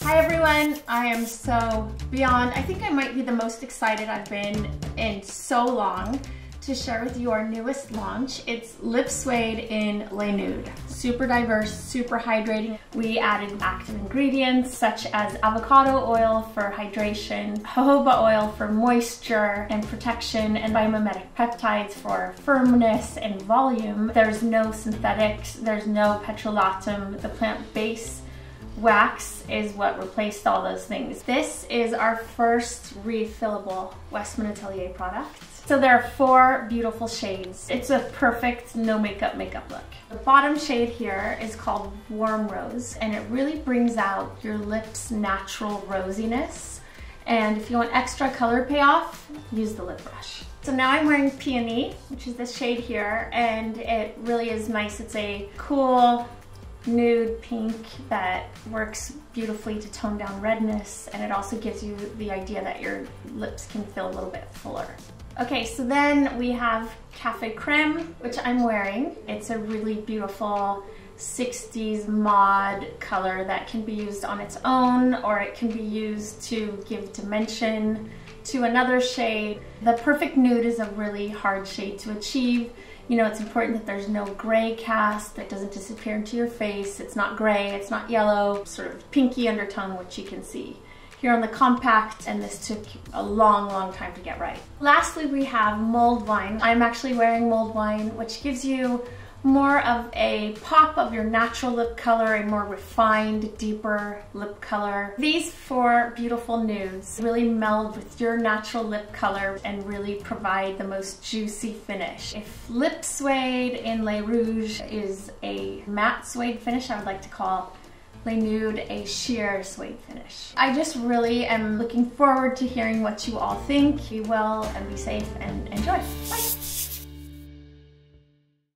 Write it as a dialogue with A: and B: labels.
A: Hi everyone, I am so beyond, I think I might be the most excited I've been in so long to share with you our newest launch. It's Lip Suede in Les Nudes. Super diverse, super hydrating. We added active ingredients such as avocado oil for hydration, jojoba oil for moisture and protection, and biomimetic peptides for firmness and volume. There's no synthetics, there's no petrolatum. The plant-based wax is what replaced all those things. This is our first refillable Westman Atelier product. So there are 4 beautiful shades. It's a perfect no makeup look. The bottom shade here is called Warm Rose, and it really brings out your lips' natural rosiness. And if you want extra color payoff, use the lip brush. So now I'm wearing Peony, which is this shade here, and it really is nice. It's a cool nude pink that works beautifully to tone down redness, and it also gives you the idea that your lips can feel a little bit fuller. Okay, so then we have Cafe Creme, which I'm wearing. It's a really beautiful 60s mod color that can be used on its own, or it can be used to give dimension to another shade. The perfect nude is a really hard shade to achieve. You know, it's important that there's no gray cast, that doesn't disappear into your face. It's not gray, it's not yellow, sort of pinky undertone, which you can see here on the compact, and this took a long time to get right. Lastly, we have Mulled Wine. I'm actually wearing Mulled Wine, which gives you more of a pop of your natural lip color, a more refined, deeper lip color. These 4 beautiful nudes really meld with your natural lip color and really provide the most juicy finish. If Lip Suede in Les Rouges is a matte suede finish, I would like to call Les Nudes a sheer suede finish. I just really am looking forward to hearing what you all think. Be well and be safe and enjoy. Bye.